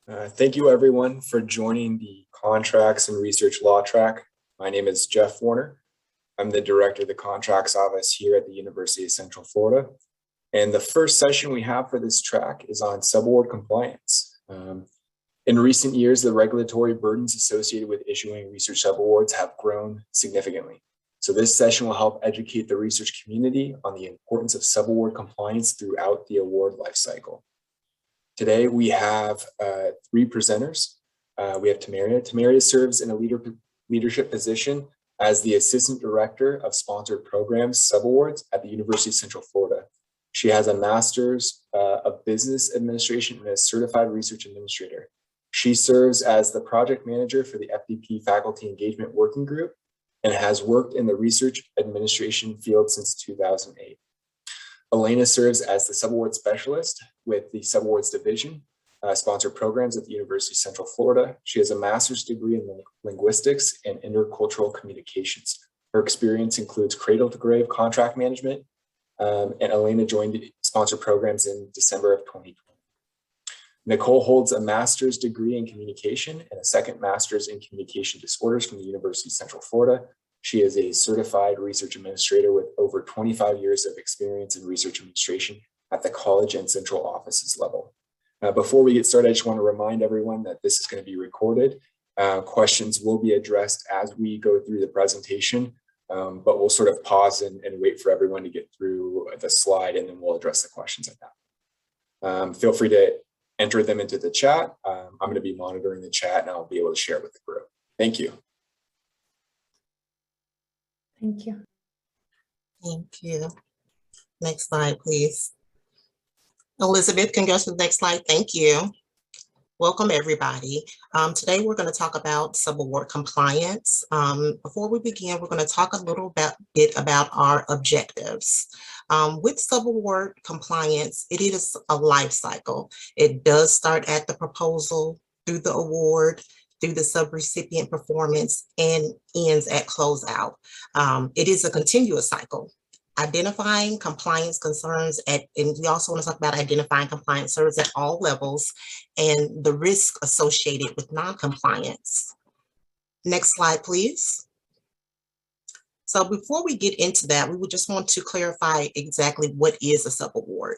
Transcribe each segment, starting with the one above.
Thank you everyone for joining the Contracts and Research Law track. My name is Jeff Warner. I'm the Director of the Contracts Office here at the University of Central Florida. And the first session we have for this track is on Subaward Compliance. In recent years, the regulatory burdens associated with issuing research subawards have grown significantly. So this session will help educate the research community on the importance of subaward compliance throughout the award lifecycle. Today, we have three presenters. We have Tamaria. Tamaria serves in a leadership position as the Assistant Director of Sponsored Programs Subawards at the University of Central Florida. She has a Master's of Business Administration and a Certified Research Administrator. She serves as the Project Manager for the FDP Faculty Engagement Working Group and has worked in the research administration field since 2008. Elena serves as the Subaward Specialist with the Subawards Division, Sponsored Programs at the University of Central Florida. She has a master's degree in linguistics and intercultural communications. Her experience includes cradle to grave contract management, and Elena joined Sponsored Programs in December of 2020. Nicole holds a master's degree in communication and a second master's in communication disorders from the University of Central Florida. She is a certified research administrator with over 25 years of experience in research administration at the college and central offices level. Before we get started, I just want to remind everyone that this is going to be recorded. Questions will be addressed as we go through the presentation, but we'll sort of pause and wait for everyone to get through the slide, and then we'll address the questions at that. Feel free to enter them into the chat. I'm going to be monitoring the chat, and I'll be able to share it with the group. Thank you. Thank you. Thank you. Next slide, please. Elizabeth, can you go to the next slide? Thank you. Welcome, everybody. Today, we're going to talk about subaward compliance. Before we begin, we're going to talk a little bit about our objectives. With subaward compliance, it is a life cycle. It does start at the proposal, through the award, through the subrecipient performance, and ends at closeout. It is a continuous cycle. Identifying compliance concerns and we also want to talk about identifying compliance concerns at all levels and the risk associated with non-compliance. Next slide, please. So before we get into that, we would just want to clarify exactly what is a subaward.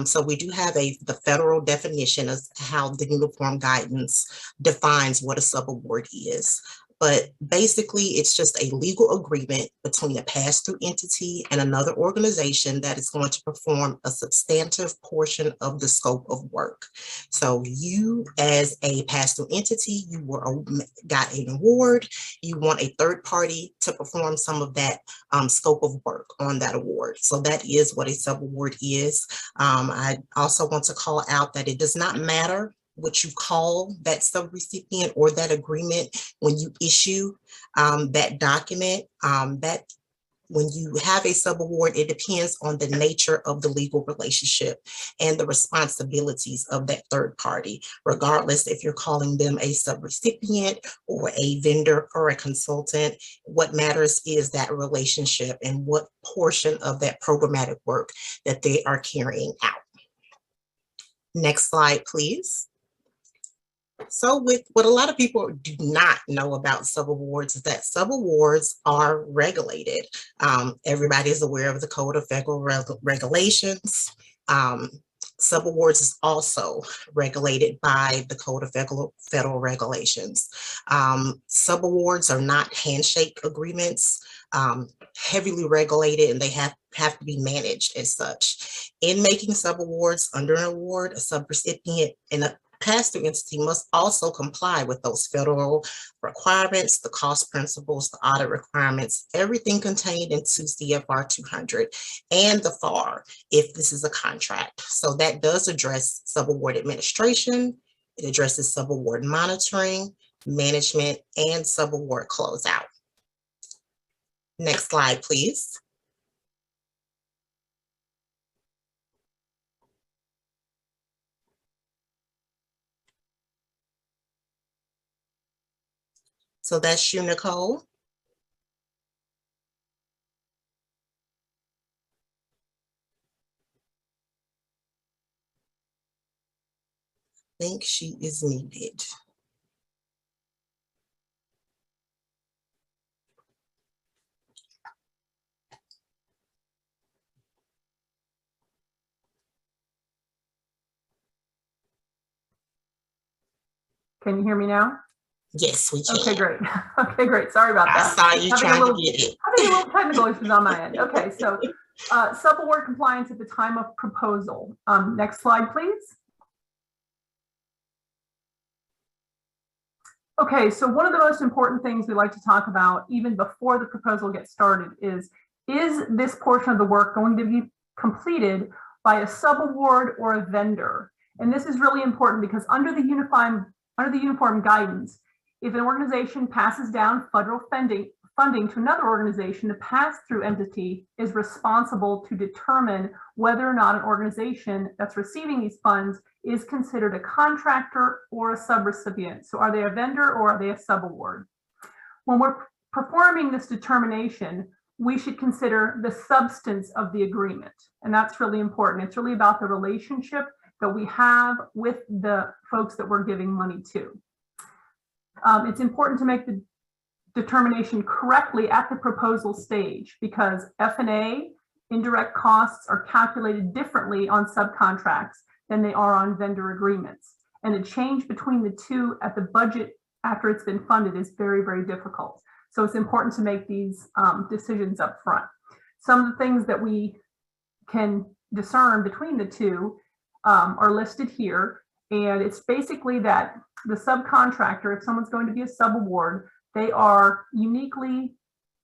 So we do have the federal definition of how the uniform guidance defines what a subaward is. But basically, it's just a legal agreement between a pass-through entity and another organization that is going to perform a substantive portion of the scope of work. So you, as a pass-through entity, got an award. You want a third party to perform some of that scope of work on that award. So that is what a subaward is. I also want to call out that it does not matter what you call that subrecipient or that agreement when you issue that document. That when you have a subaward, it depends on the nature of the legal relationship and the responsibilities of that third party, regardless if you're calling them a subrecipient or a vendor or a consultant. What matters is that relationship and what portion of that programmatic work that they are carrying out. Next slide, please. So with what a lot of people do not know about subawards is that subawards are regulated. Everybody is aware of the Code of Federal Regulations. Subawards is also regulated by the Code of Federal Regulations. Subawards are not handshake agreements, heavily regulated, and they have to be managed as such. In making subawards under an award, a subrecipient and a pass-through entity must also comply with those federal requirements, the cost principles, the audit requirements, everything contained in 2 CFR 200 and the FAR if this is a contract. So that does address subaward administration. It addresses subaward monitoring, management, and subaward closeout. Next slide, please. So that's you, Nicole. think she is muted. Can you hear me now? Yes, we can. Okay, great. Okay, great. Sorry about that. I saw you trying to get it. Having a little technical issues on my end. Okay, so Subaward compliance at the time of proposal. Next slide, please. Okay, so one of the most important things we like to talk about even before the proposal gets started is this portion of the work going to be completed by a subaward or a vendor? And this is really important because under the uniform guidance, if an organization passes down federal funding to another organization, the pass-through entity is responsible to determine whether or not an organization that's receiving these funds is considered a contractor or a subrecipient. So are they a vendor or are they a subaward? When we're performing this determination, we should consider the substance of the agreement. And that's really important. It's really about the relationship that we have with the folks that we're giving money to. It's important to make the determination correctly at the proposal stage because F&A, indirect costs, are calculated differently on subcontracts than they are on vendor agreements. And a change between the two at the budget after it's been funded is very, very difficult. So it's important to make these decisions up front. Some of the things that we can discern between the two are listed here. And it's basically that the subcontractor, if someone's going to be a subaward, they are uniquely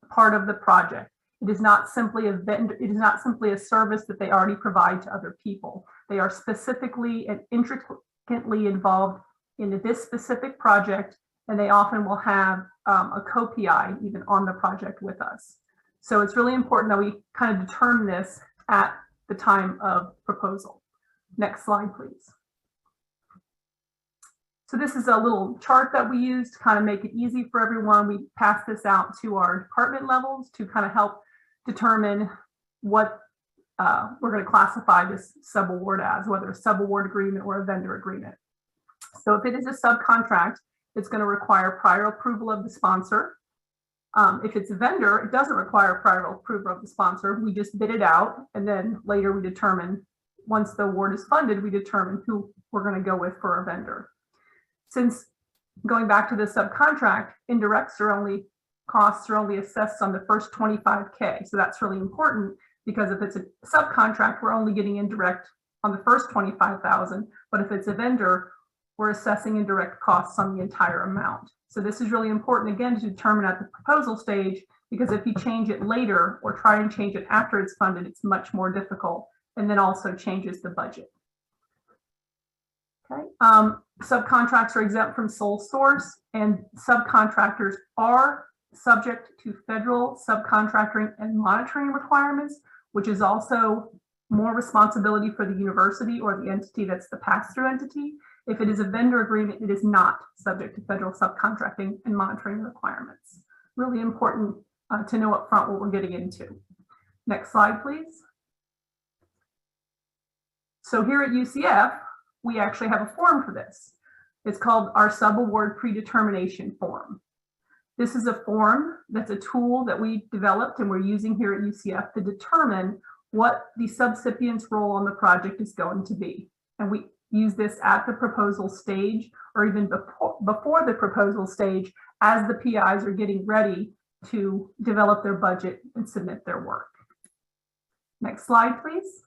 part of the project. It is not simply a vendor, it is not simply a service that they already provide to other people. They are specifically and intricately involved in this specific project, and they often will have a co-PI even on the project with us. So it's really important that we kind of determine this at the time of proposal. Next slide, please. So this is a little chart that we use to kind of make it easy for everyone. We pass this out to our department levels to kind of help determine what we're going to classify this subaward as, whether a subaward agreement or a vendor agreement. So if it is a subcontract, it's going to require prior approval of the sponsor. If it's a vendor, it doesn't require prior approval of the sponsor. We just bid it out, and then later we determine, once the award is funded, we determine who we're going to go with for a vendor. Since going back to the subcontract, indirects are only costs are only assessed on the first 25K. So that's really important because if it's a subcontract, we're only getting indirect on the first 25,000. But if it's a vendor, we're assessing indirect costs on the entire amount. So this is really important, again, to determine at the proposal stage, because if you change it later or try and change it after it's funded, it's much more difficult, and then also changes the budget. Okay. Subcontracts are exempt from sole source, and subcontractors are subject to federal subcontracting and monitoring requirements, which is also more responsibility for the university or the entity that's the pass-through entity. If it is a vendor agreement, it is not subject to federal subcontracting and monitoring requirements. Really important to know up front what we're getting into. Next slide, please. So here at UCF, we actually have a form for this. It's called our Subaward Predetermination form. This is a form that's a tool that we developed and we're using here at UCF to determine what the subcipient's role on the project is going to be. And we use this at the proposal stage or even before the proposal stage as the PIs are getting ready to develop their budget and submit their work. Next slide, please.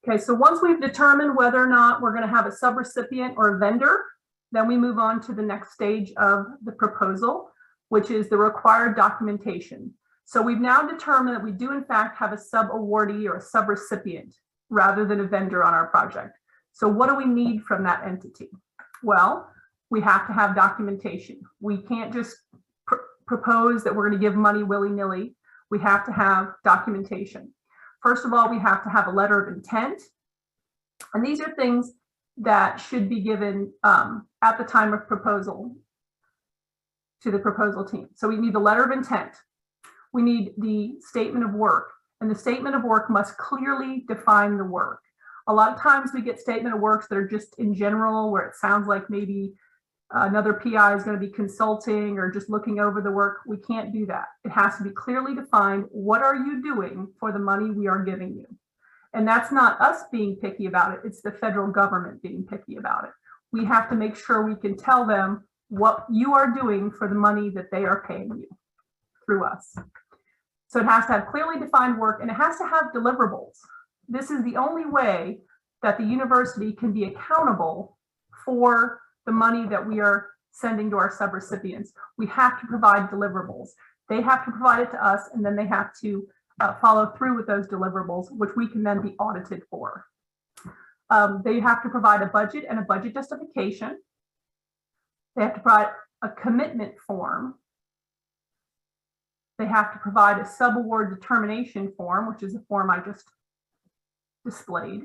Okay, so once we've determined whether or not we're going to have a subrecipient or a vendor, then we move on to the next stage of the proposal, which is the required documentation. So we've now determined that we do in fact have a subawardee or a subrecipient rather than a vendor on our project. So what do we need from that entity? Well, we have to have documentation. We can't just propose that we're going to give money willy-nilly. We have to have documentation. First of all, we have to have a letter of intent. And these are things that should be given at the time of proposal to the proposal team. So we need the letter of intent. We need the statement of work. And the statement of work must clearly define the work. A lot of times we get statement of works that are just in general, where it sounds like maybe another PI is going to be consulting or just looking over the work. We can't do that. It has to be clearly defined. What are you doing for the money we are giving you? And that's not us being picky about it. It's the federal government being picky about it. We have to make sure we can tell them what you are doing for the money that they are paying you through us. So it has to have clearly defined work, and it has to have deliverables. This is the only way that the university can be accountable for the money that we are sending to our subrecipients. We have to provide deliverables. They have to provide it to us, and then they have to follow through with those deliverables, which we can then be audited for. They have to provide a budget and a budget justification. They have to provide a commitment form. They have to provide a subaward determination form, which is a form I just displayed.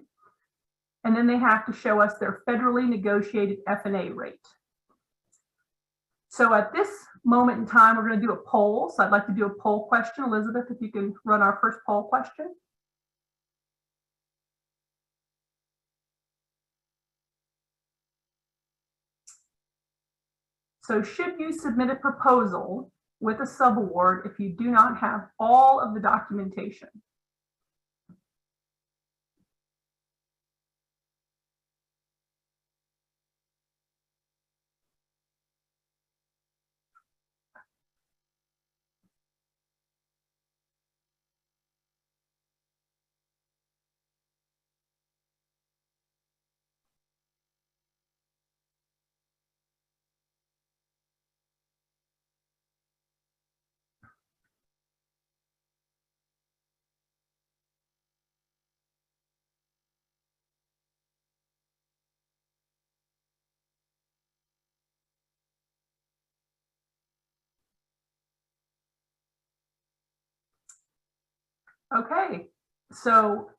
And then they have to show us their federally negotiated F&A rate. So at this moment in time, we're going to do a poll. So I'd like to do a poll question. Elizabeth, if you can run our first poll question. So should you submit a proposal with a subaward if you do not have all of the documentation? Okay, so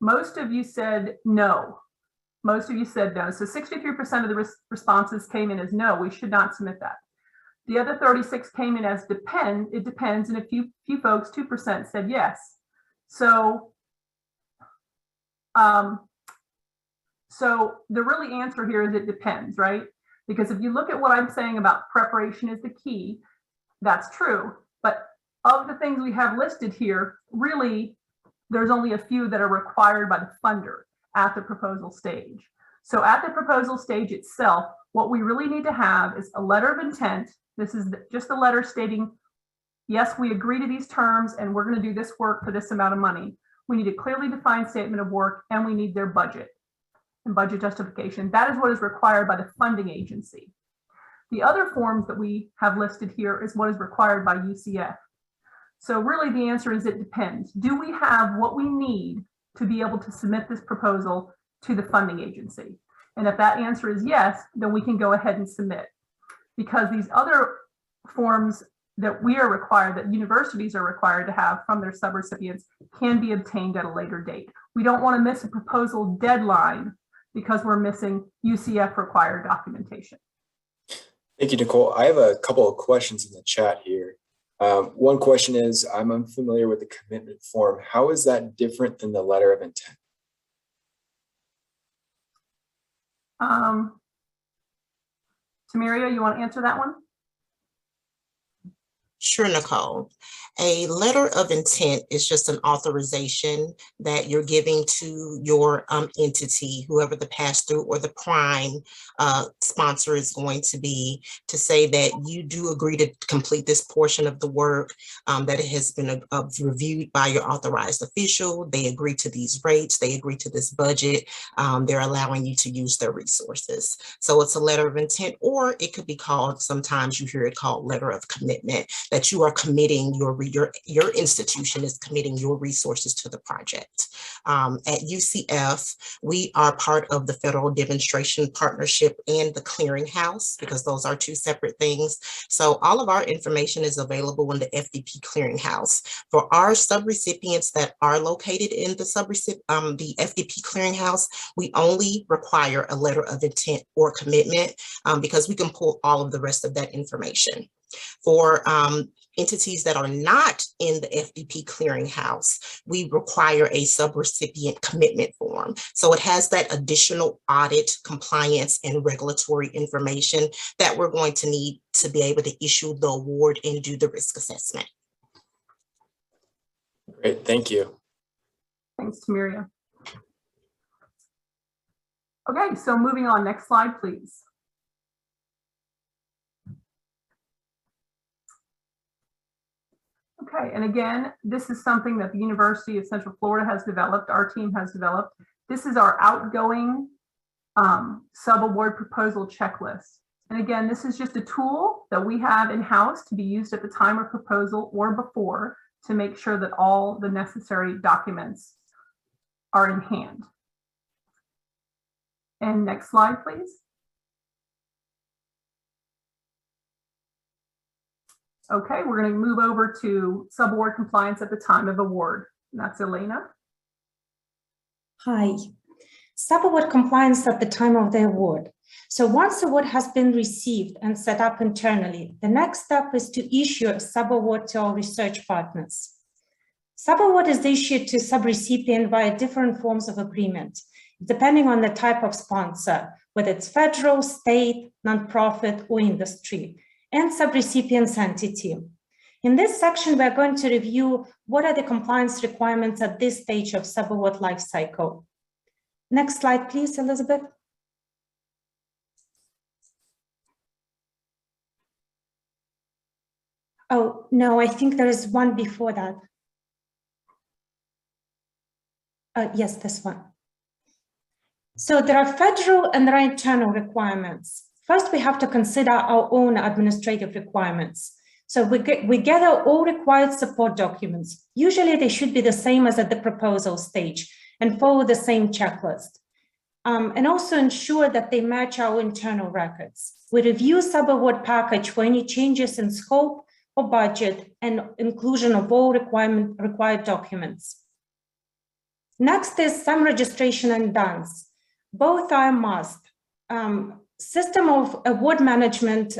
most of you said no. Most of you said no. So 63% of the responses came in as no, we should not submit that. The other 36 came in as it depends, and a few folks, 2% said yes. So, so the really answer here is it depends, right? Because if you look at what I'm saying about preparation is the key, that's true. But of the things we have listed here, really, there's only a few that are required by the funder at the proposal stage. So at the proposal stage itself, what we really need to have is a letter of intent. This is just a letter stating, yes, we agree to these terms and we're going to do this work for this amount of money. We need a clearly defined statement of work, and we need their budget and budget justification. That is what is required by the funding agency. The other forms that we have listed here is what is required by UCF. So really the answer is it depends. Do we have what we need to be able to submit this proposal to the funding agency? And if that answer is yes, then we can go ahead and submit. Because these other forms that we are required, that universities are required to have from their subrecipients, can be obtained at a later date. We don't want to miss a proposal deadline because we're missing UCF required documentation. Thank you, Nicole. I have a couple of questions in the chat here. One question is, I'm unfamiliar with the commitment form. How is that different than the letter of intent? Tamiria, you want to answer that one? Sure, Nicole. A letter of intent is just an authorization that you're giving to your entity, whoever the pass-through or the prime sponsor is going to be, to say that you do agree to complete this portion of the work, that it has been reviewed by your authorized official. They agree to these rates. They agree to this budget. They're allowing you to use their resources. So it's a letter of intent, or it could be called, sometimes you hear it called letter of commitment, that you are committing your institution is committing your resources to the project. At UCF, we are part of the Federal Demonstration Partnership and the Clearinghouse, because those are two separate things. So all of our information is available in the FDP Clearinghouse. For our subrecipients that are located in the the FDP Clearinghouse, we only require a letter of intent or commitment, because we can pull all of the rest of that information. For entities that are not in the FDP clearinghouse, we require a subrecipient commitment form. So it has that additional audit, compliance, and regulatory information that we're going to need to be able to issue the award and do the risk assessment. Great, thank you. Thanks, Tamiria. Okay, so moving on, next slide, please. Okay, and again, this is something that the University of Central Florida has developed, our team has developed. This is our outgoing sub-award proposal checklist. And again, this is just a tool that we have in-house to be used at the time of proposal or before to make sure that all the necessary documents are in hand. And next slide, please. Okay, we're going to move over to Subaward Compliance at the time of award. And that's Elena. Hi. Subaward Compliance at the time of the award. So once the award has been received and set up internally, the next step is to issue a subaward to our research partners. Subaward is issued to subrecipient via different forms of agreement, depending on the type of sponsor, whether it's federal, state, nonprofit, or industry, and subrecipient's entity. In this section, we're going to review what are the compliance requirements at this stage of subaward lifecycle. Next slide, please, Elizabeth. Oh, no, I think there is one before that. Yes, this one. So there are federal and there are internal requirements. First, we have to consider our own administrative requirements. So we gather all required support documents. Usually they should be the same as at the proposal stage and follow the same checklist. And also ensure that they match our internal records. We review subaward package for any changes in scope or budget and inclusion of all required documents. Next is SAM registration and DUNS. Both are a must. System of award management,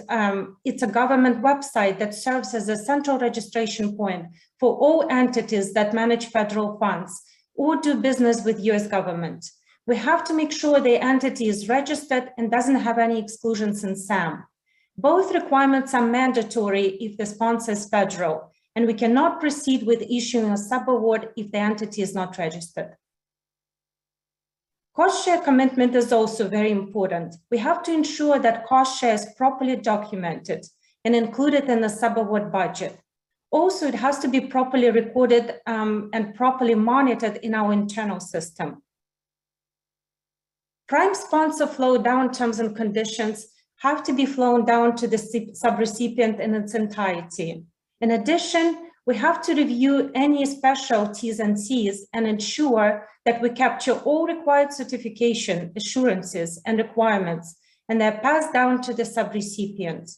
it's a government website that serves as a central registration point for all entities that manage federal funds or do business with US government. We have to make sure the entity is registered and doesn't have any exclusions in SAM. Both requirements are mandatory if the sponsor is federal, and we cannot proceed with issuing a subaward if the entity is not registered. Cost share commitment is also very important. We have to ensure that cost share is properly documented and included in the subaward budget. Also, it has to be properly recorded and properly monitored in our internal system. Prime sponsor flow down terms and conditions have to be flown down to the subrecipient in its entirety. In addition, we have to review any special T's and C's and ensure that we capture all required certification, assurances, and requirements, and they're passed down to the subrecipient.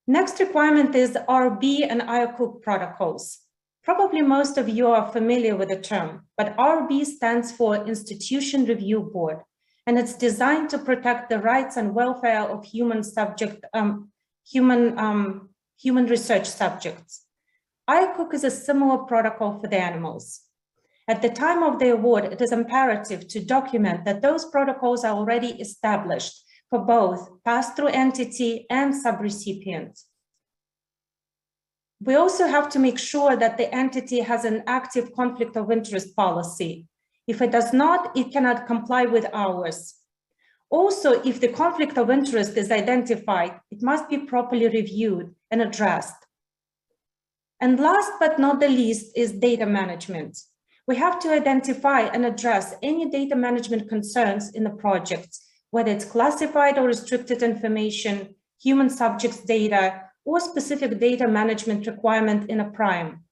Next requirement is RB and IACUC protocols. Probably most of you are familiar with the term, but RB stands for Institution Review Board, and it's designed to protect the rights and welfare of human research subjects. IACUC is a similar protocol for the animals. At the time of the award, it is imperative to document that those protocols are already established for both pass-through entity and subrecipient. We also have to make sure that the entity has an active conflict of interest policy. If it does not, it cannot comply with ours. Also, if the conflict of interest is identified, it must be properly reviewed and addressed. And last but not the least is data management. We have to identify and address any data management concerns in the project, whether it's classified or restricted information, human subjects data, or specific data management requirement in a prime.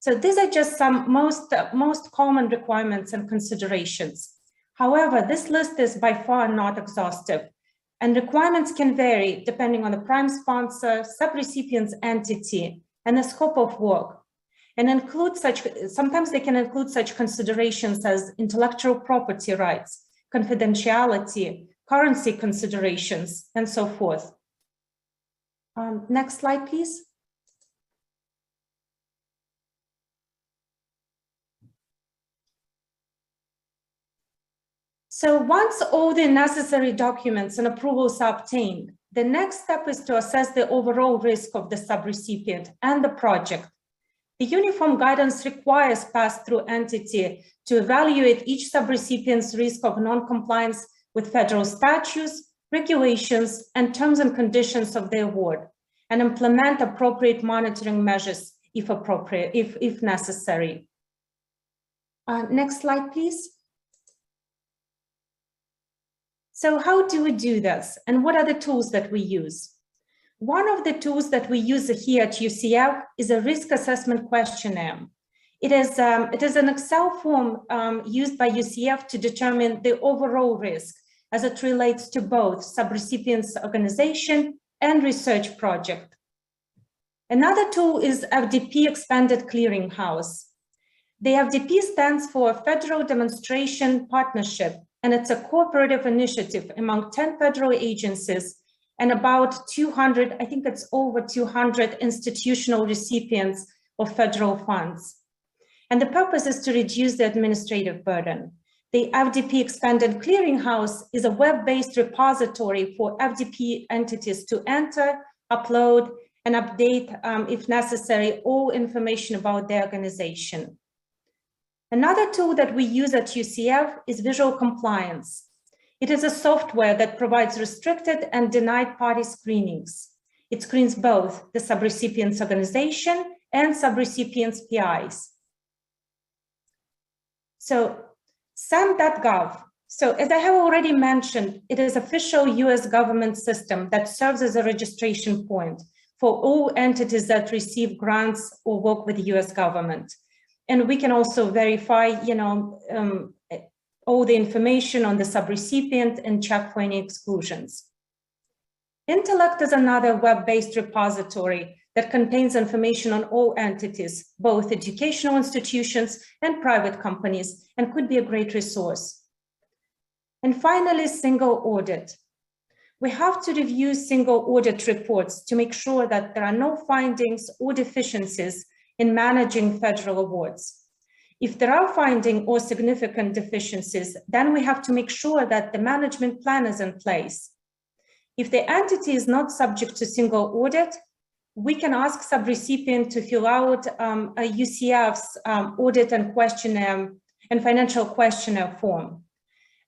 So these are just some most common requirements and considerations. However, this list is by far not exhaustive, and requirements can vary depending on the prime sponsor, subrecipient's entity, and the scope of work, and sometimes they can include such considerations as intellectual property rights, confidentiality, currency considerations, and so forth. Next slide, please. So once all the necessary documents and approvals are obtained, the next step is to assess the overall risk of the subrecipient and the project. The uniform guidance requires pass-through entity to evaluate each subrecipient's risk of non-compliance with federal statutes, regulations, and terms and conditions of the award, and implement appropriate monitoring measures if appropriate, if necessary. Next slide, please. So how do we do this? And what are the tools that we use? One of the tools that we use here at UCF is a risk assessment questionnaire. It is an Excel form used by UCF to determine the overall risk as it relates to both subrecipient's organization and research project. Another tool is FDP Expanded Clearinghouse. The FDP stands for Federal Demonstration Partnership, and it's a cooperative initiative among 10 federal agencies and about 200, I think it's over 200 institutional recipients of federal funds. And the purpose is to reduce the administrative burden. The FDP Expanded Clearinghouse is a web-based repository for FDP entities to enter, upload, and update, if necessary, all information about their organization. Another tool that we use at UCF is Visual Compliance. It is a software that provides restricted and denied party screenings. It screens both the subrecipient's organization and subrecipient's PIs. So SAM.gov. So as I have already mentioned, it is official US government system that serves as a registration point for all entities that receive grants or work with the US government. And we can also verify, all the information on the subrecipient and check for any exclusions. Intellect is another web-based repository that contains information on all entities, both educational institutions and private companies, and could be a great resource. And finally, single audit. We have to review single audit reports to make sure that there are no findings or deficiencies in managing federal awards. If there are findings or significant deficiencies, then we have to make sure that the management plan is in place. If the entity is not subject to single audit, we can ask subrecipient to fill out a UCF's audit and questionnaire and financial questionnaire form.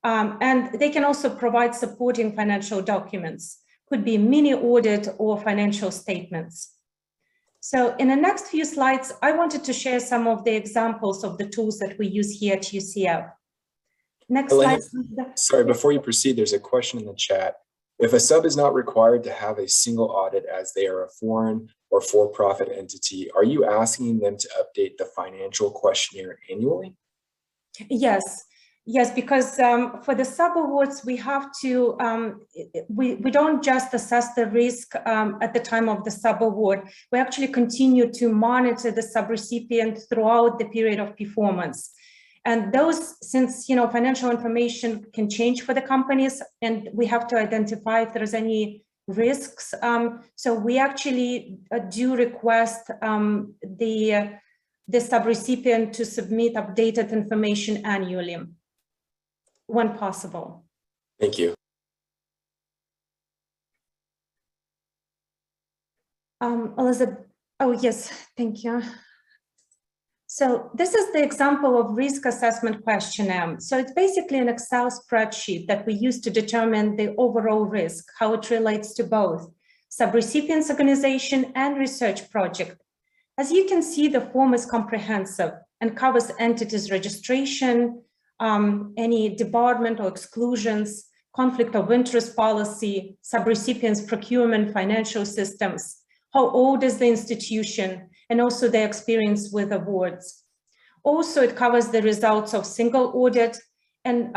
And they can also provide supporting financial documents, could be mini audit or financial statements. So in the next few slides, I wanted to share some of the examples of the tools that we use here at UCF. Next Elena, slide. Sorry, before you proceed, there's a question in the chat. If a sub is not required to have a single audit as they are a foreign or for-profit entity, are you asking them to update the financial questionnaire annually? Yes. Yes, because for the subawards, we have to, we don't just assess the risk at the time of the subaward. We actually continue to monitor the subrecipient throughout the period of performance. And those, since financial information can change for the companies, and we have to identify if there's any risks. So we actually do request the subrecipient to submit updated information annually, when possible. Thank you. Elizabeth, oh yes, thank you. So this is the example of risk assessment questionnaire. So it's basically an Excel spreadsheet that we use to determine the overall risk, how it relates to both subrecipient's organization and research project. As you can see, the form is comprehensive and covers entities registration, any debarment or exclusions, conflict of interest policy, subrecipient's procurement, financial systems, how old is the institution, and also their experience with awards. Also, it covers the results of single audit and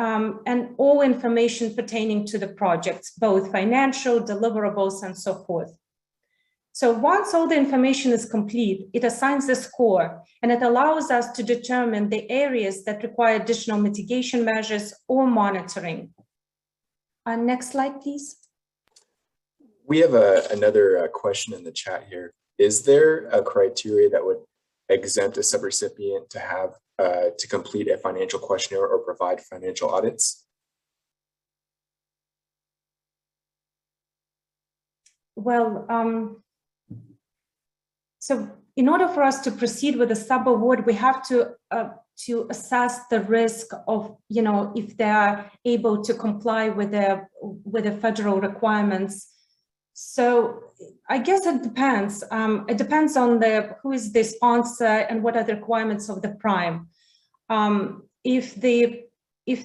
all information pertaining to the projects, both financial, deliverables, and so forth. So once all the information is complete, it assigns the score, and it allows us to determine the areas that require additional mitigation measures or monitoring. Next slide, please. We have another question in the chat here. Is there a criteria that would exempt a subrecipient to have to complete a financial questionnaire or provide financial audits? Well, so in order for us to proceed with the subaward, we have to assess the risk of, if they are able to comply with the federal requirements. So I guess it depends. It depends on who is the sponsor and what are the requirements of the prime. If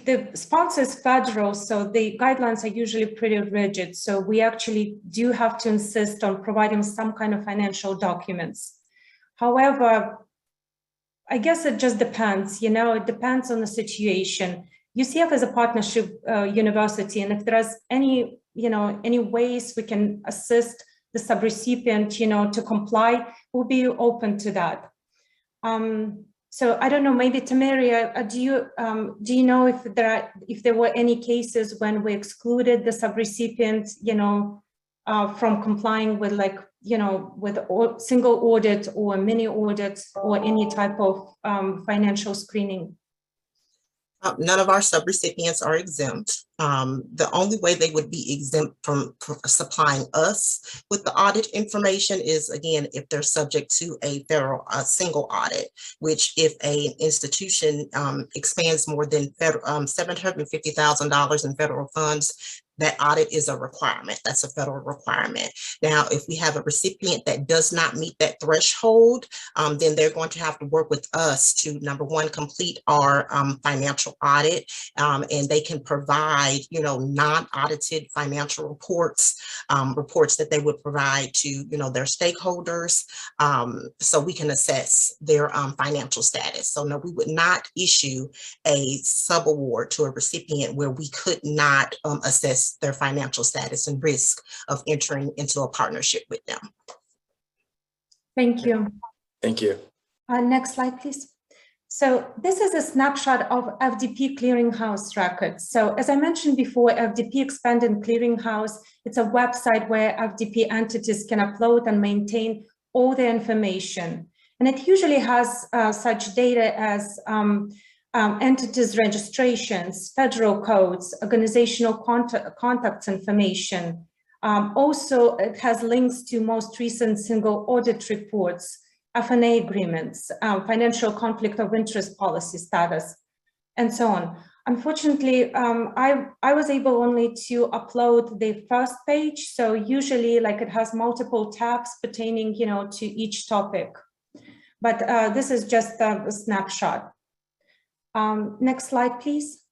the sponsor is federal, so the guidelines are usually pretty rigid. So we actually do have to insist on providing some kind of financial documents. However, I guess it just depends, it depends on the situation. UCF is a partnership university, and if there's any ways we can assist the subrecipient, to comply, we'll be open to that. So I don't know, maybe Tamaria, do you know if there were any cases when we excluded the subrecipient, from complying with with a single audit or mini audit or any type of financial screening? None of our subrecipients are exempt. The only way they would be exempt from supplying us with the audit information is, again, if they're subject to a single audit, which if an institution expands more than $750,000 in federal funds, that audit is a requirement. That's a federal requirement. Now, if we have a recipient that does not meet that threshold, then they're going to have to work with us to, number one, complete our financial audit, and they can provide, non-audited financial reports, reports that they would provide to, their stakeholders, so we can assess their financial status. So no, we would not issue a subaward to a recipient where we could not assess their financial status and risk of entering into a partnership with them. Thank you. Thank you. Next slide, please. So this is a snapshot of FDP Clearinghouse records. So as I mentioned before, FDP Expanded Clearinghouse, it's a website where FDP entities can upload and maintain all their information. And it usually has such data as entities registrations, federal codes, organizational contacts information. Also, it has links to most recent single audit reports, F&A agreements, financial conflict of interest policy status, and so on. Unfortunately, I was able only to upload the first page. So usually it has multiple tabs pertaining, to each topic. But this is just a snapshot. Next slide, please.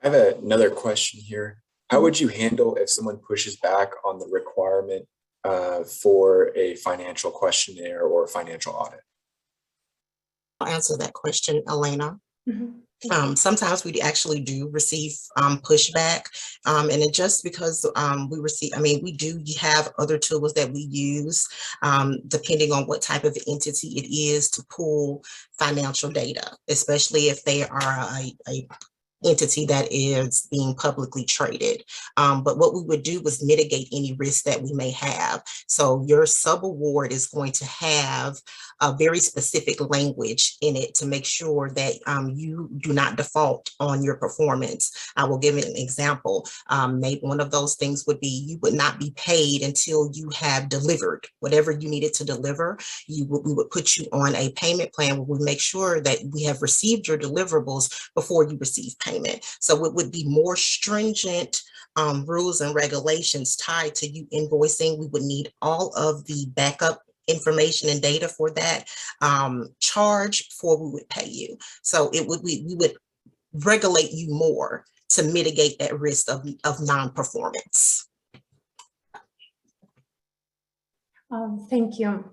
I have another question here. How would you handle if someone pushes back on the requirement for a financial questionnaire or financial audit? I'll answer that question, Elena. Mm-hmm. Sometimes we actually do receive pushback, and it just because we do have other tools that we use depending on what type of entity it is to pull financial data, especially if they are a entity that is being publicly traded. But what we would do is mitigate any risk that we may have. So your subaward is going to have a very specific language in it to make sure that you do not default on your performance. I will give an example. Maybe one of those things would be you would not be paid until you have delivered whatever you needed to deliver. We would put you on a payment plan where we make sure that we have received your deliverables before you receive payment. So it would be more stringent rules and regulations tied to you invoicing. We would need all of the backup information and data for that charge before we would pay you. So we would regulate you more to mitigate that risk of non-performance. Thank you.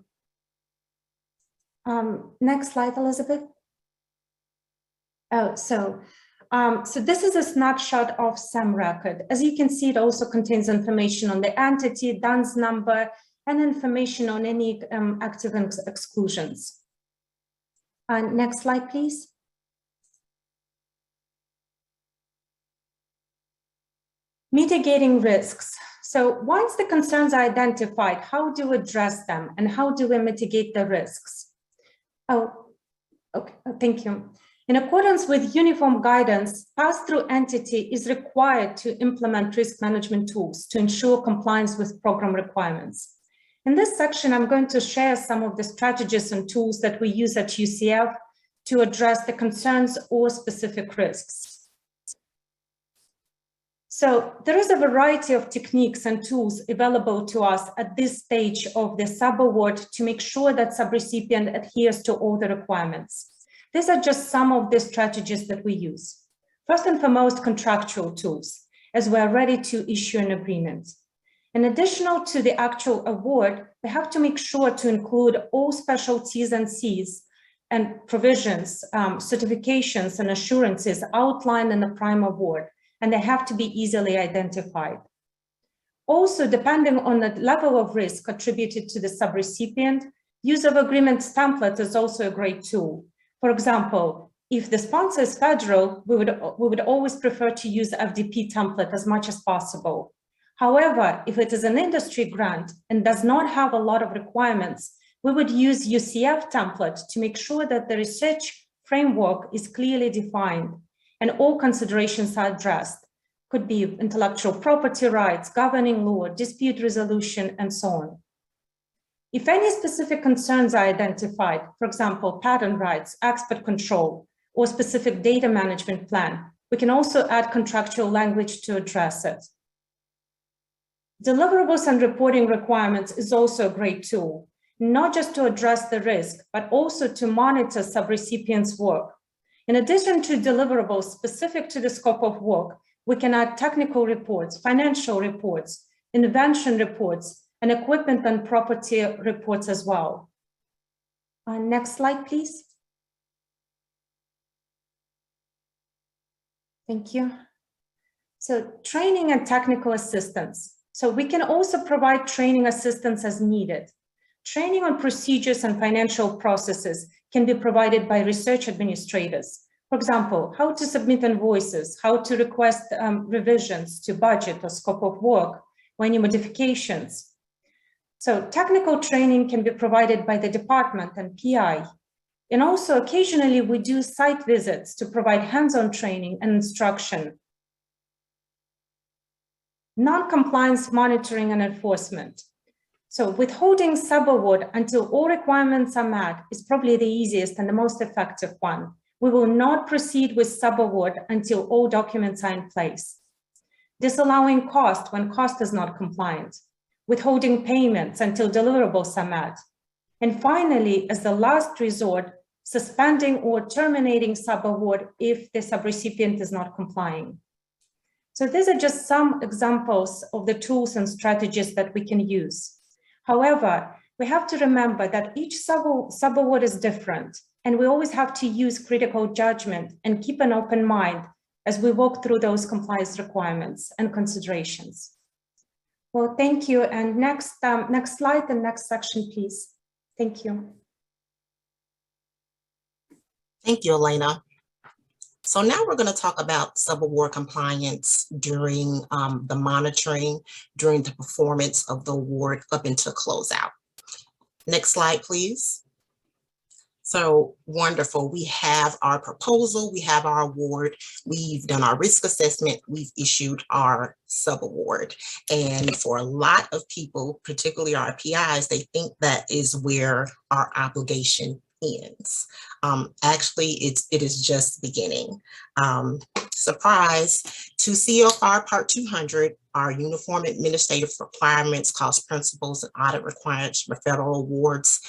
Next slide, Elizabeth. So this is a snapshot of SAM record. As you can see, it also contains information on the entity, DUNS number, and information on any active exclusions. Next slide, please. Mitigating risks. So once the concerns are identified, how do we address them and how do we mitigate the risks? Oh, okay, thank you. In accordance with uniform guidance, pass-through entity is required to implement risk management tools to ensure compliance with program requirements. In this section, I'm going to share some of the strategies and tools that we use at UCF to address the concerns or specific risks. So there is a variety of techniques and tools available to us at this stage of the subaward to make sure that subrecipient adheres to all the requirements. These are just some of the strategies that we use. First and foremost, contractual tools, as we are ready to issue an agreement. In addition to the actual award, we have to make sure to include all special T's and C's and provisions, certifications and assurances outlined in the prime award, and they have to be easily identified. Also, depending on the level of risk attributed to the subrecipient, use of agreements template is also a great tool. For example, if the sponsor is federal, we would always prefer to use FDP template as much as possible. However, if it is an industry grant and does not have a lot of requirements, we would use UCF template to make sure that the research framework is clearly defined and all considerations are addressed. Could be intellectual property rights, governing law, dispute resolution, and so on. If any specific concerns are identified, for example, patent rights, expert control, or specific data management plan, we can also add contractual language to address it. Deliverables and reporting requirements is also a great tool, not just to address the risk, but also to monitor subrecipients' work. In addition to deliverables specific to the scope of work, we can add technical reports, financial reports, intervention reports, and equipment and property reports as well. Next slide, please. Thank you. So training and technical assistance. So we can also provide training assistance as needed. Training on procedures and financial processes can be provided by research administrators. For example, how to submit invoices, how to request revisions to budget or scope of work, or any modifications. So technical training can be provided by the department and PI. And also occasionally we do site visits to provide hands-on training and instruction. Non-compliance monitoring and enforcement. So withholding subaward until all requirements are met is probably the easiest and the most effective one. We will not proceed with subaward until all documents are in place. Disallowing cost when cost is not compliant. Withholding payments until deliverables are met. And finally, as the last resort, suspending or terminating subaward if the subrecipient is not complying. So these are just some examples of the tools and strategies that we can use. However, we have to remember that each subaward is different, and we always have to use critical judgment and keep an open mind as we walk through those compliance requirements and considerations. Well, thank you. And next slide and next section, please. Thank you. Thank you, Elena. So now we're going to talk about subaward compliance during the monitoring, during the performance of the award up until closeout. Next slide, please. So wonderful. We have our proposal, we have our award, we've done our risk assessment, we've issued our subaward. And for a lot of people, particularly our PIs, they think that is where our obligation ends. Actually, it is just beginning. Surprise, to CFR Part 200, our Uniform Administrative Requirements, Cost Principles, and Audit Requirements for Federal Awards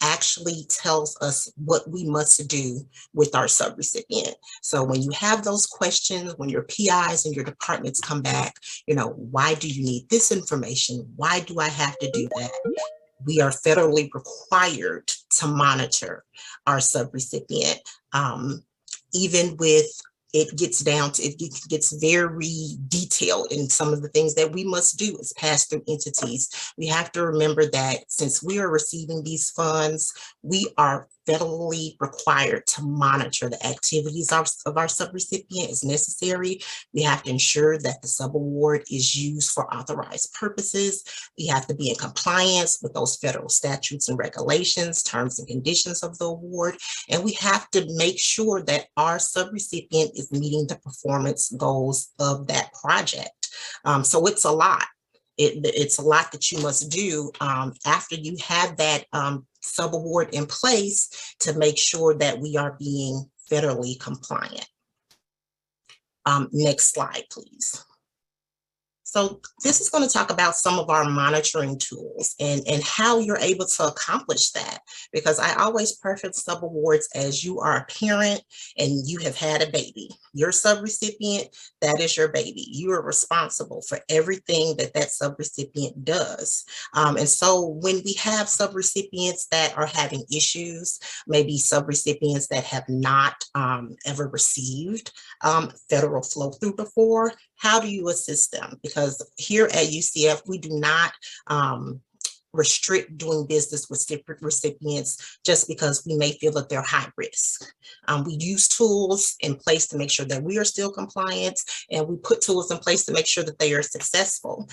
actually tells us what we must do with our subrecipient. So when you have those questions, when your PIs and your departments come back, you know, why do you need this information? Why do I have to do that? We are federally required to monitor our subrecipient, even with it gets down to, it gets very detailed in some of the things that we must do as pass-through entities. We have to remember that since we are receiving these funds, we are federally required to monitor the activities of our subrecipient is necessary. We have to ensure that the subaward is used for authorized purposes. We have to be in compliance with those federal statutes and regulations, terms and conditions of the award. And we have to make sure that our subrecipient is meeting the performance goals of that project. So it's a lot. It's a lot that you must do after you have that subaward in place to make sure that we are being federally compliant. Next slide, please. So this is going to talk about some of our monitoring tools and how you're able to accomplish that, because I always preface subawards as you are a parent and you have had a baby. Your subrecipient, that is your baby. You are responsible for everything that that subrecipient does. And so when we have subrecipients that are having issues, maybe subrecipients that have not ever received federal flow through before, how do you assist them? Because here at UCF, we do not restrict doing business with different recipients just because we may feel that they're high risk. We use tools in place to make sure that we are still compliant, and we put tools in place to make sure that they are successful.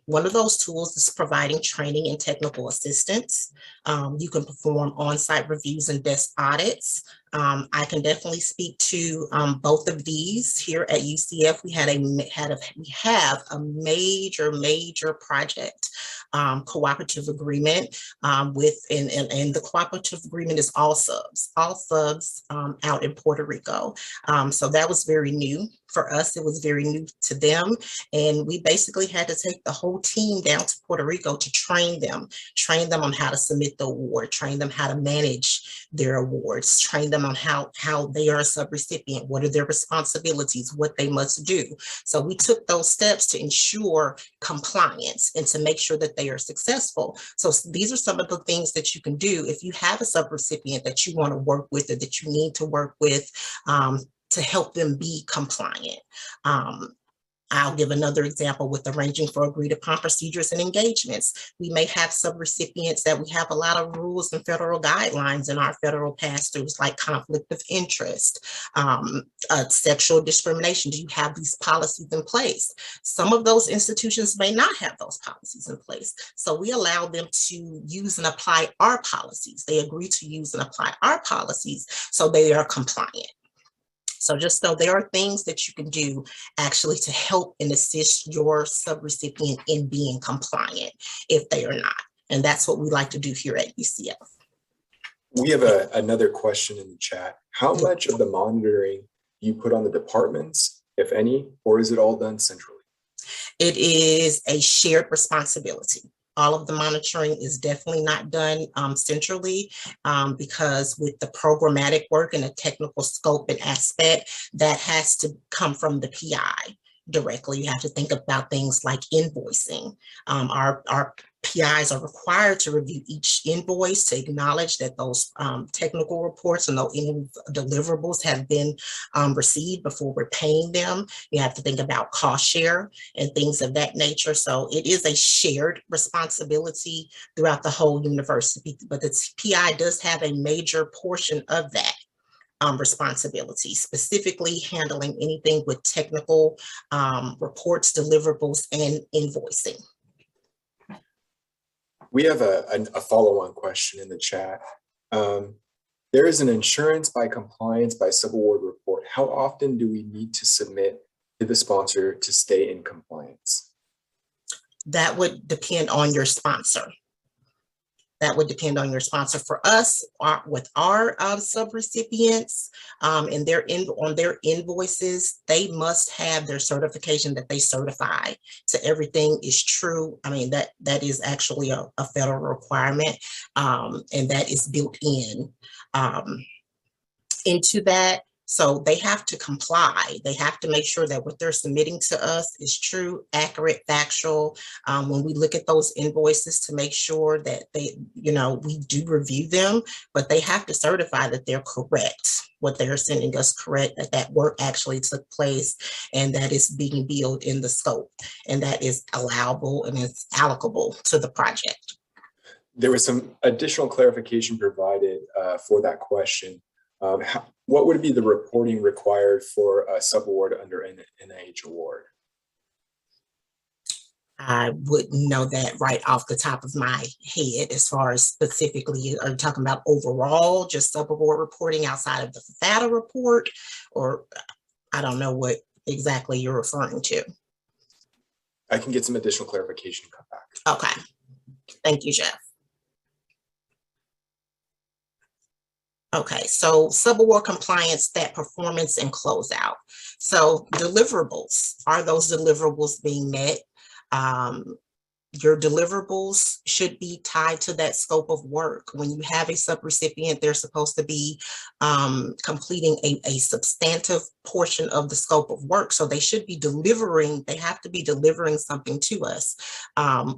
One of those tools is providing training and technical assistance. You can perform on-site reviews and desk audits. I can definitely speak to both of these. Here at UCF, we have a major project cooperative agreement and the cooperative agreement is all subs out in Puerto Rico. So that was very new for us. It was very new to them, and we basically had to take the whole team down to Puerto Rico to train them on how to submit the award, train them how to manage their awards, train them on how they are a subrecipient, what are their responsibilities, what they must do. So we took those steps to ensure compliance and to make sure that they are successful. So these are some of the things that you can do if you have a subrecipient that you want to work with or that you need to work with to help them be compliant. I'll give another example with arranging for agreed upon procedures and engagements. We may have subrecipients that we have a lot of rules and federal guidelines in our federal pass-throughs, like conflict of interest, sexual discrimination. Do you have these policies in place? Some of those institutions may not have those policies in place. So we allow them to use and apply our policies. They agree to use and apply our policies so they are compliant. So just so there are things that you can do actually to help and assist your subrecipient in being compliant if they are not. And that's what we like to do here at UCF. We have another question in the chat. How much of the monitoring do you put on the departments, if any, or is it all done centrally? It is a shared responsibility. All of the monitoring is definitely not done centrally because with the programmatic work and the technical scope and aspect, that has to come from the PI directly. You have to think about things like invoicing. Our PIs are required to review each invoice to acknowledge that those technical reports and those deliverables have been received before we're paying them. You have to think about cost share and things of that nature. So it is a shared responsibility throughout the whole university, but the PI does have a major portion of that responsibility, specifically handling anything with technical reports, deliverables, and invoicing. We have a follow-on question in the chat. There is an insurance by compliance by Subaward report. How often do we need to submit to the sponsor to stay in compliance? That would depend on your sponsor. That would depend on your sponsor. For us, with our subrecipients and on their invoices, they must have their certification that they certify to everything is true. I mean, that is actually a federal requirement, and that is built in into that. So they have to comply. They have to make sure that what they're submitting to us is true, accurate, factual. When we look at those invoices to make sure that we do review them, but they have to certify that they're correct. What they're sending us correct, that work actually took place and that is being billed in the scope and that is allowable and is allocable to the project. There was some additional clarification provided for that question. What would be the reporting required for a subaward under an NIH award? I wouldn't know that right off the top of my head as far as specifically, are you talking about overall, just subaward reporting outside of the FATA report? Or I don't know what exactly you're referring to. I can get some additional clarification and come back. Okay, thank you, Jeff. Okay, so subaward compliance, stat performance, and closeout. So deliverables, are those deliverables being met? Your deliverables should be tied to that scope of work. When you have a subrecipient, they're supposed to be completing a substantive portion of the scope of work. So they should be delivering, they have to be delivering something to us.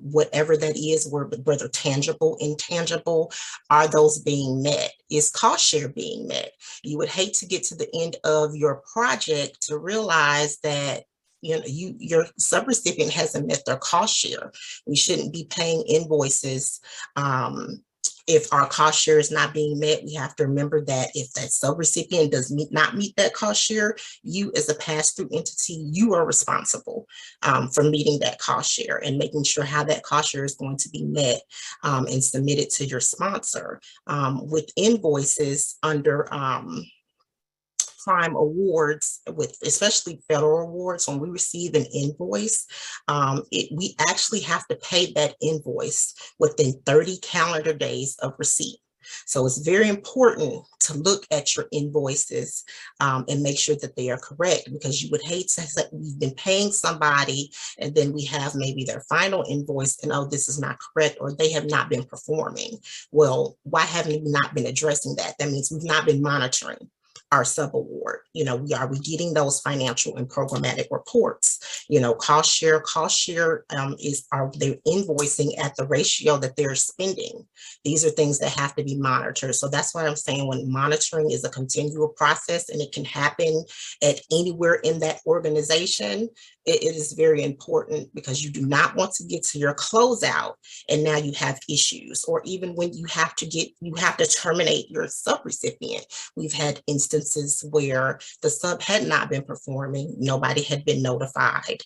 Whatever that is, whether tangible, intangible, are those being met? Is cost share being met? You would hate to get to the end of your project to realize that your subrecipient hasn't met their cost share. We shouldn't be paying invoices if our cost share is not being met. We have to remember that if that subrecipient does not meet that cost share, you as a pass-through entity, you are responsible for meeting that cost share and making sure how that cost share is going to be met and submitted to your sponsor. With invoices under prime awards, with especially federal awards, when we receive an invoice, we actually have to pay that invoice within 30 calendar days of receipt. So it's very important to look at your invoices and make sure that they are correct, because you would hate to say we've been paying somebody and then we have maybe their final invoice and, oh, this is not correct, or they have not been performing. Well, why haven't we not been addressing that? That means we've not been monitoring our subaward. Are we getting those financial and programmatic reports? Cost share are they invoicing at the ratio that they're spending? These are things that have to be monitored. So that's why I'm saying when monitoring is a continual process and it can happen at anywhere in that organization, it is very important, because you do not want to get to your closeout and now you have issues, or even when you have to terminate your subrecipient. We've had instances where the sub had not been performing, nobody had been notified.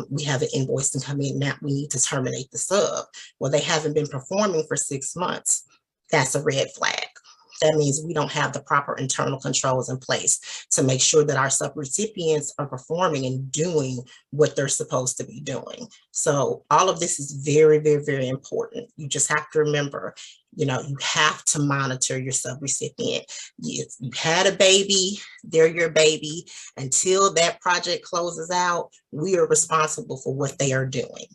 We have an invoice to come in, now we need to terminate the sub. Well, they haven't been performing for 6 months. That's a red flag. That means we don't have the proper internal controls in place to make sure that our subrecipients are performing and doing what they're supposed to be doing. So all of this is very, very, very important. You just have to remember, you have to monitor your subrecipient. You had a baby, they're your baby. Until that project closes out, we are responsible for what they are doing.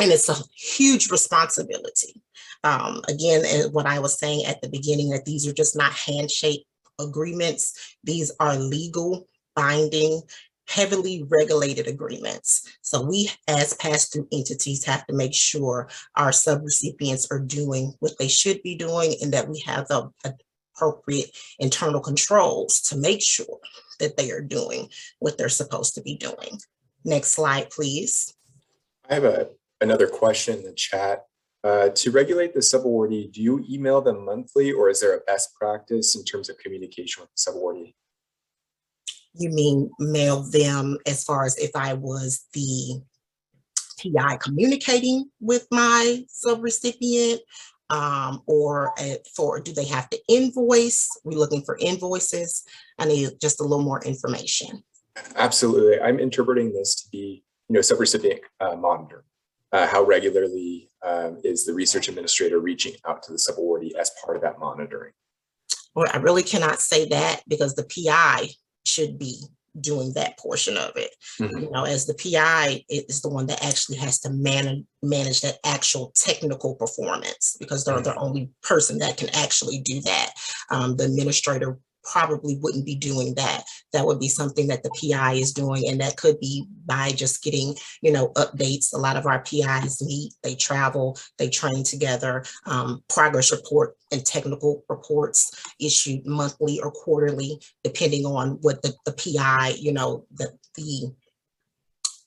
And it's a huge responsibility. Again, what I was saying at the beginning, that these are just not handshake agreements. These are legal, binding, heavily regulated agreements. So we as pass-through entities have to make sure our subrecipients are doing what they should be doing, and that we have the appropriate internal controls to make sure that they are doing what they're supposed to be doing. Next slide, please. I have another question in the chat. To regulate the subawardee, do you email them monthly, or is there a best practice in terms of communication with the subawardee? You mean mail them as far as if I was the PI communicating with my subrecipient, or do they have to invoice? We're looking for invoices. I need just a little more information. Absolutely. I'm interpreting this to be, subrecipient monitor. How regularly is the research administrator reaching out to the subawardee as part of that monitoring? Well, I really cannot say that, because the PI should be doing that portion of it. Mm-hmm. As the PI is the one that actually has to manage that actual technical performance, because they're the only person that can actually do that. The administrator probably wouldn't be doing that. That would be something that the PI is doing, and that could be by just getting, updates. A lot of our PIs meet, they travel, they train together. Progress report and technical reports issued monthly or quarterly, depending on what the PI, the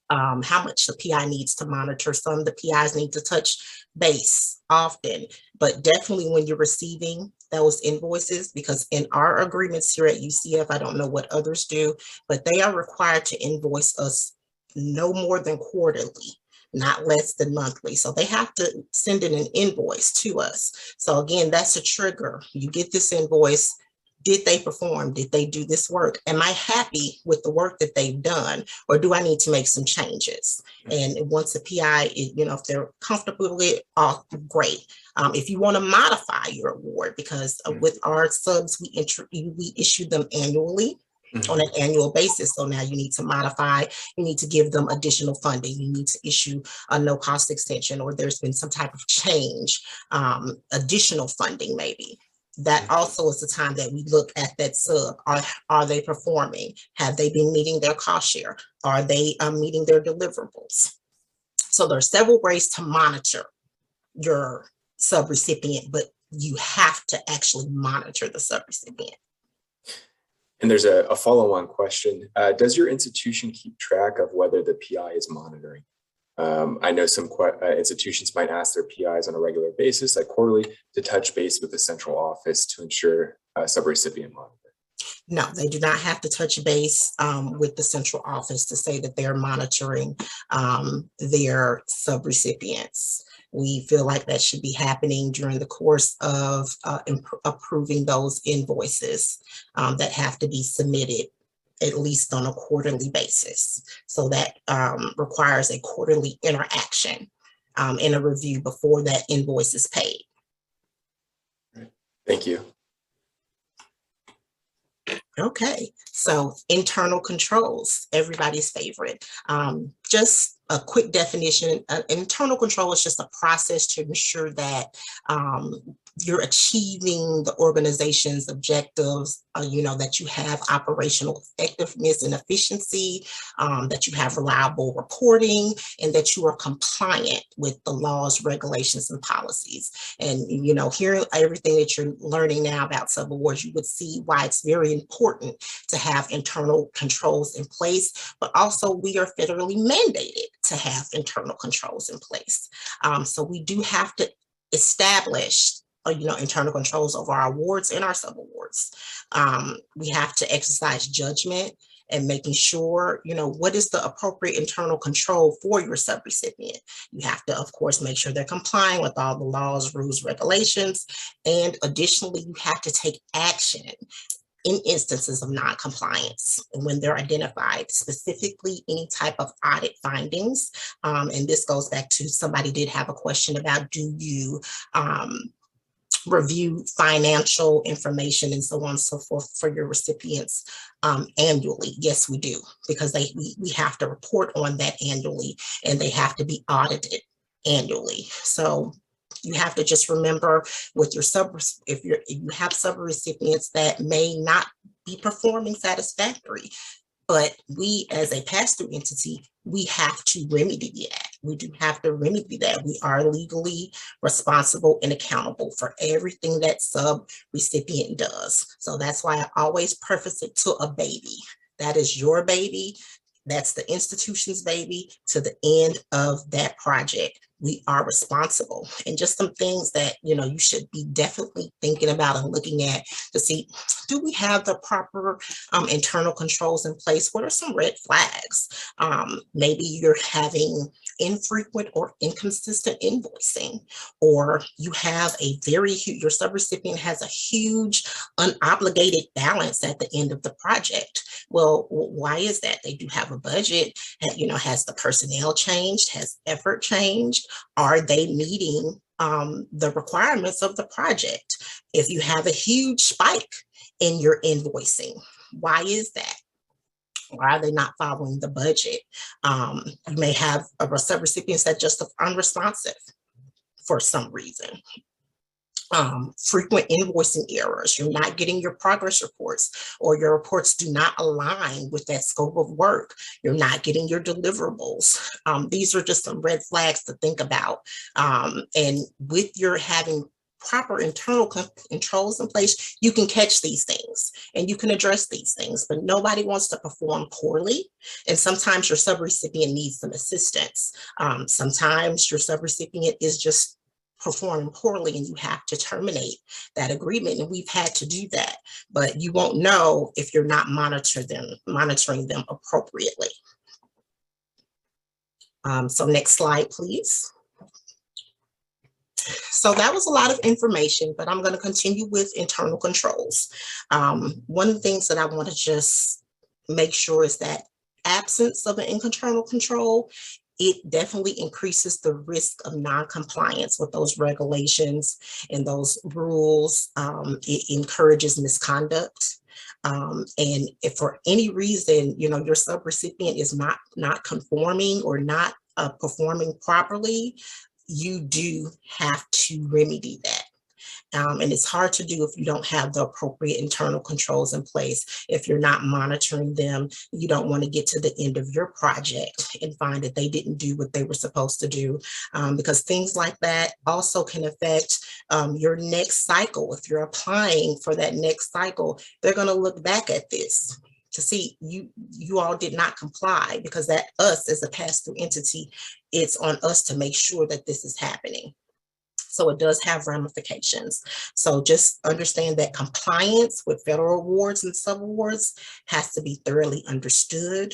how much the PI needs to monitor. Some of the PIs need to touch base often, but definitely when you're receiving those invoices, because in our agreements here at UCF, I don't know what others do, but they are required to invoice us no more than quarterly, not less than monthly. So they have to send in an invoice to us. So again, that's a trigger. You get this invoice. Did they perform? Did they do this work? Am I happy with the work that they've done? Or do I need to make some changes? And once the PI, if they're comfortable with it, great. If you want to modify your award, because with our subs, we issue them annually. On an annual basis. So now you need to modify, you need to give them additional funding, you need to issue a no cost extension, or there's been some type of change, additional funding maybe. That also is the time that we look at that sub. Are they performing? Have they been meeting their cost share? Are they meeting their deliverables? So there are several ways to monitor your subrecipient, but you have to actually monitor the subrecipient. And there's a follow-on question. Does your institution keep track of whether the PI is monitoring? I know some institutions might ask their PIs on a regular basis, like quarterly, to touch base with the central office to ensure subrecipient monitoring. No, they do not have to touch base with the central office to say that they're monitoring their subrecipients. We feel like that should be happening during the course of approving those invoices that have to be submitted at least on a quarterly basis. So that requires a quarterly interaction and a review before that invoice is paid. Thank you. Okay, so internal controls, everybody's favorite. Just a quick definition, internal control is just a process to ensure that you're achieving the organization's objectives, that you have operational effectiveness and efficiency, that you have reliable reporting, and that you are compliant with the laws, regulations, and policies. And, hearing everything that you're learning now about subawards, you would see why it's very important to have internal controls in place, but also we are federally mandated to have internal controls in place. So we do have to establish internal controls over our awards and our subawards. We have to exercise judgment and making sure, what is the appropriate internal control for your subrecipient. You have to, of course, make sure they're complying with all the laws, rules, regulations, and additionally, you have to take action in instances of non-compliance when they're identified, specifically any type of audit findings. And this goes back to somebody did have a question about, do you review financial information and so on and so forth for your recipients annually? Yes, we do, because we have to report on that annually and they have to be audited annually. So you have to just remember with your if you have subrecipients that may not be performing satisfactory, but we as a pass-through entity, we have to remedy that. We do have to remedy that. We are legally responsible and accountable for everything that subrecipient does. So that's why I always preface it to a baby. That is your baby. That's the institution's baby. To the end of that project, we are responsible. And just some things that, you should be definitely thinking about and looking at to see, do we have the proper internal controls in place? What are some red flags? Maybe you're having infrequent or inconsistent invoicing, or you have your subrecipient has a huge unobligated balance at the end of the project. Well, why is that? They do have a budget, has the personnel changed? Has effort changed? Are they meeting the requirements of the project? If you have a huge spike in your invoicing, why is that? Why are they not following the budget? You may have a subrecipients that just are unresponsive for some reason. Frequent invoicing errors, you're not getting your progress reports, or your reports do not align with that scope of work. You're not getting your deliverables. These are just some red flags to think about. And with your having proper internal controls in place, you can catch these things and you can address these things, but nobody wants to perform poorly. And sometimes your subrecipient needs some assistance. Sometimes your subrecipient is just performing poorly and you have to terminate that agreement. And we've had to do that, but you won't know if you're not monitoring them appropriately. So next slide, please. So that was a lot of information, but I'm going to continue with internal controls. One of the things that I want to just make sure is that absence of an internal control, it definitely increases the risk of non-compliance with those regulations and those rules. It encourages misconduct. And if for any reason, you know, your subrecipient is not conforming or not performing properly, you do have to remedy that. And it's hard to do if you don't have the appropriate internal controls in place. If you're not monitoring them, you don't want to get to the end of your project and find that they didn't do what they were supposed to do, because things like that also can affect your next cycle. If you're applying for that next cycle, they're going to look back at this to see you all did not comply, because that us as a pass-through entity, it's on us to make sure that this is happening. So it does have ramifications. So just understand that compliance with federal awards and subawards has to be thoroughly understood,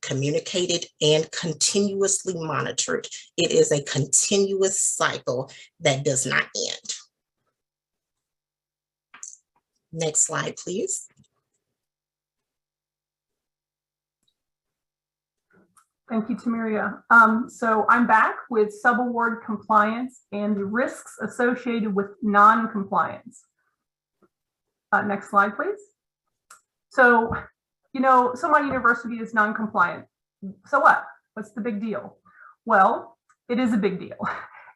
communicated, and continuously monitored. It is a continuous cycle that does not end. Next slide, please. Thank you, Tamiria. So I'm back with Subaward Compliance and the risks associated with non-compliance. Next slide, please. So, you know, my university is non-compliant. So what? What's the big deal? Well, it is a big deal.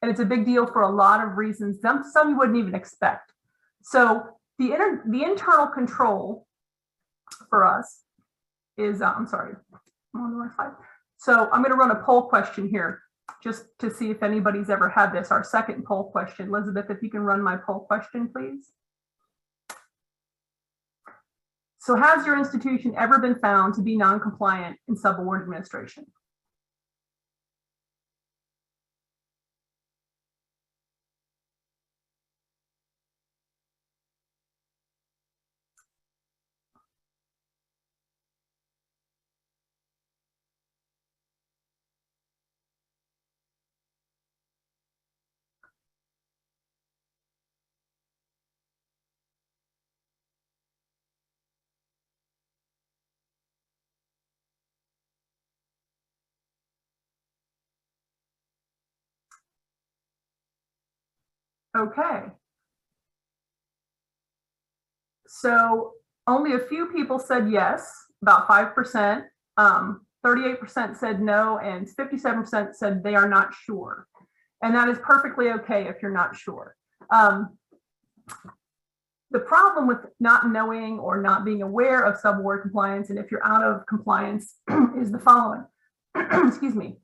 And it's a big deal for a lot of reasons, some you wouldn't even expect. So the internal control for us is, I'm sorry, I'm on the right side. So I'm going to run a poll question here just to see if anybody's ever had this. Our second poll question. Elizabeth, if you can run my poll question, please. So has your institution ever been found to be non-compliant in Subaward Administration? Okay. So only a few people said yes, about 5%, 38% said no, and 57% said they are not sure. And that is perfectly okay if you're not sure. The problem with not knowing or not being aware of Subaward compliance, and if you're out of compliance, is the following. Excuse me.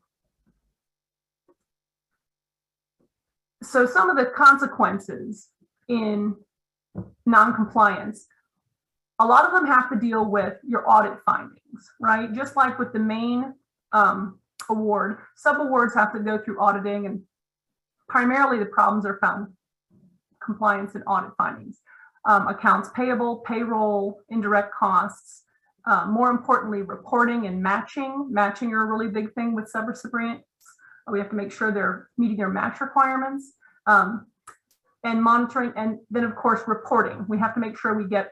So some of the consequences in non-compliance, a lot of them have to deal with your audit findings, right? Just like with the main award, subawards have to go through auditing, and primarily the problems are found compliance and audit findings. Accounts payable, payroll, indirect costs, more importantly, reporting and matching. Matching are a really big thing with subrecipients. We have to make sure they're meeting their match requirements, and monitoring, and then of course reporting. We have to make sure we get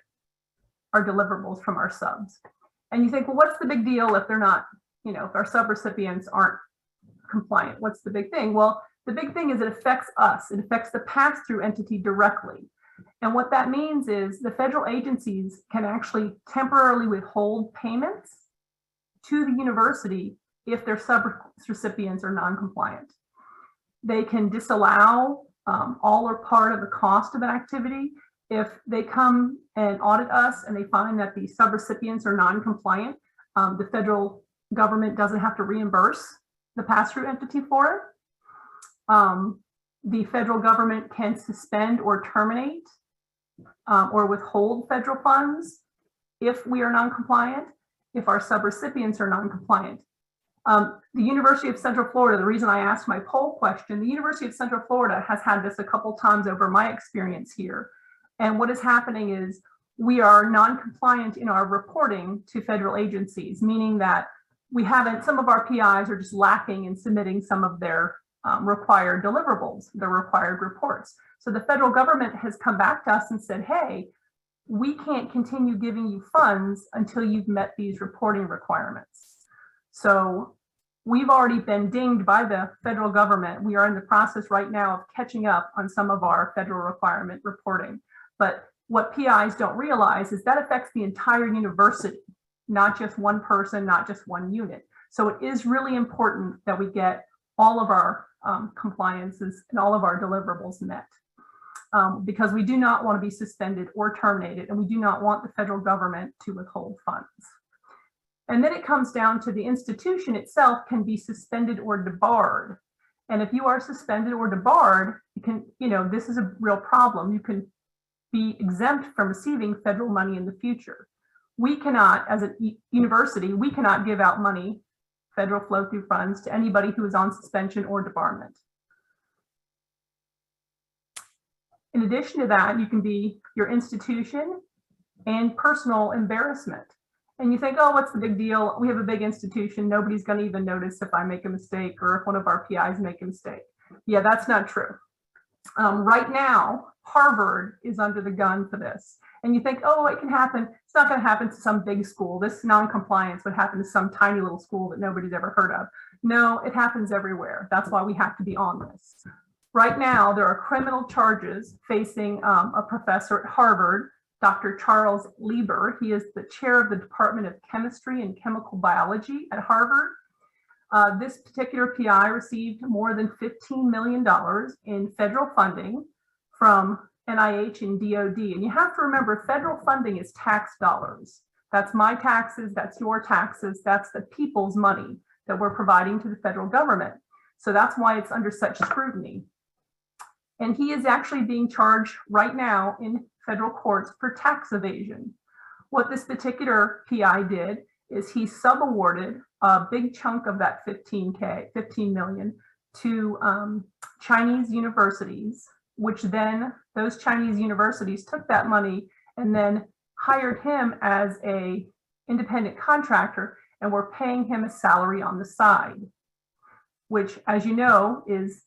our deliverables from our subs. And you think, well, what's the big deal if they're not, you know, if our subrecipients aren't compliant? What's the big thing? Well, the big thing is it affects us. It affects the pass-through entity directly. And what that means is the federal agencies can actually temporarily withhold payments to the university if their subrecipients are non-compliant. They can disallow all or part of the cost of an activity. If they come and audit us and they find that the subrecipients are non-compliant, the federal government doesn't have to reimburse the pass-through entity for it. the federal government can suspend or terminate or withhold federal funds if we are non-compliant, if our subrecipients are non-compliant. The University of Central Florida, the reason I asked my poll question, the University of Central Florida has had this a couple times over my experience here. And what is happening is we are non-compliant in our reporting to federal agencies, meaning that we haven't, some of our PIs are just lacking in submitting some of their required deliverables, their required reports. So the federal government has come back to us and said, hey, we can't continue giving you funds until you've met these reporting requirements. So we've already been dinged by the federal government. We are in the process right now of catching up on some of our federal requirement reporting. But what PIs don't realize is that affects the entire university, not just one person, not just one unit. So it is really important that we get all of our compliances and all of our deliverables met. Because we do not want to be suspended or terminated, and we do not want the federal government to withhold funds. And then it comes down to the institution itself can be suspended or debarred. And if you are suspended or debarred, you can, this is a real problem. You can be exempt from receiving federal money in the future. We cannot, as a university, we cannot give out money, federal flow-through funds, to anybody who is on suspension or debarment. In addition to that, you can be your institution and personal embarrassment. And you think, oh, what's the big deal? We have a big institution. Nobody's going to even notice if I make a mistake or if one of our PIs make a mistake. Yeah, that's not true. Right now, Harvard is under the gun for this. And you think, oh, it can happen. It's not going to happen to some big school. This non-compliance would happen to some tiny little school that nobody's ever heard of. No, it happens everywhere. That's why we have to be on this. Right now, there are criminal charges facing a professor at Harvard, Dr. Charles Lieber. He is the chair of the Department of Chemistry and Chemical Biology at Harvard. This particular PI received more than $15 million in federal funding from NIH and DOD. And you have to remember, federal funding is tax dollars. That's my taxes, that's your taxes, that's the people's money that we're providing to the federal government. So that's why it's under such scrutiny. And he is actually being charged right now in federal courts for tax evasion. What this particular PI did is he subawarded a big chunk of that 15 million to Chinese universities, which then those Chinese universities took that money and then hired him as an independent contractor and were paying him a salary on the side, which, as you know, is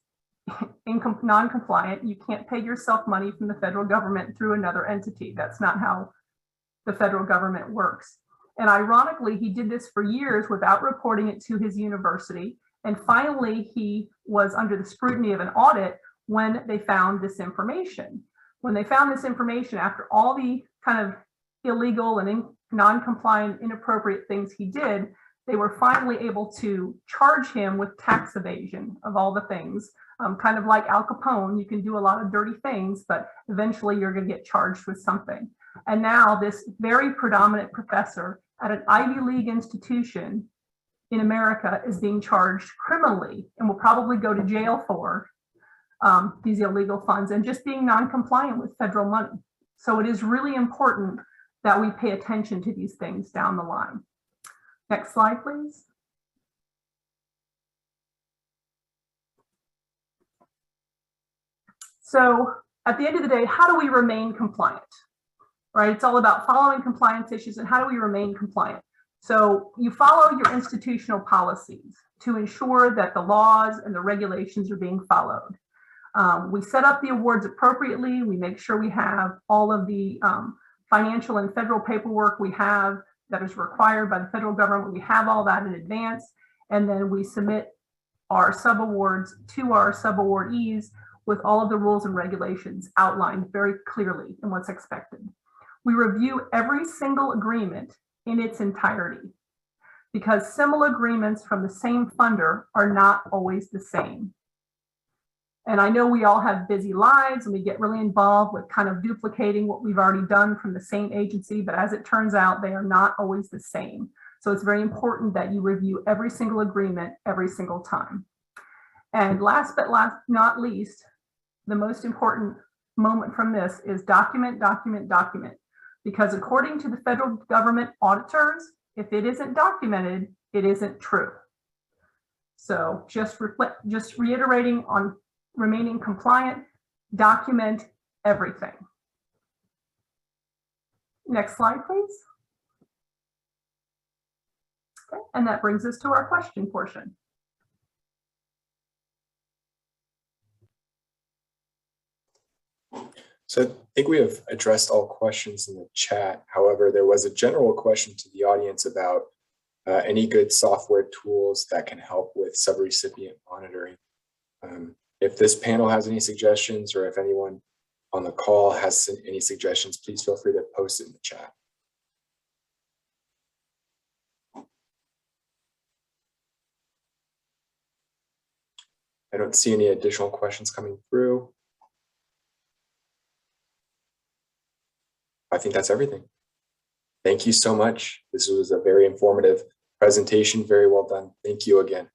non-compliant. You can't pay yourself money from the federal government through another entity. That's not how the federal government works. And ironically, he did this for years without reporting it to his university. And finally, he was under the scrutiny of an audit when they found this information. When they found this information, after all the kind of illegal and non-compliant, inappropriate things he did, they were finally able to charge him with tax evasion of all the things. Kind of like Al Capone, you can do a lot of dirty things, but eventually you're going to get charged with something. And now this very predominant professor at an Ivy League institution in America is being charged criminally and will probably go to jail for these illegal funds and just being non-compliant with federal money. So it is really important that we pay attention to these things down the line. Next slide, please. So at the end of the day, how do we remain compliant? Right? It's all about following compliance issues and how do we remain compliant? So you follow your institutional policies to ensure that the laws and the regulations are being followed. We set up the awards appropriately. We make sure we have all of the financial and federal paperwork we have that is required by the federal government. We have all that in advance. And then we submit our subawards to our subawardees with all of the rules and regulations outlined very clearly in what's expected. We review every single agreement in its entirety because similar agreements from the same funder are not always the same. And I know we all have busy lives and we get really involved with kind of duplicating what we've already done from the same agency, but as it turns out, they are not always the same. So it's very important that you review every single agreement every single time. And last but not least, the most important moment from this is document, document, document. Because according to the federal government auditors, if it isn't documented, it isn't true. So just reiterating on remaining compliant, document everything. Next slide, please. Okay, and that brings us to our question portion. So I think we have addressed all questions in the chat. However, there was a general question to the audience about any good software tools that can help with subrecipient monitoring. If this panel has any suggestions, or if anyone on the call has any suggestions, please feel free to post it in the chat. I don't see any additional questions coming through. I think that's everything. Thank you so much. This was a very informative presentation. Very well done. Thank you again.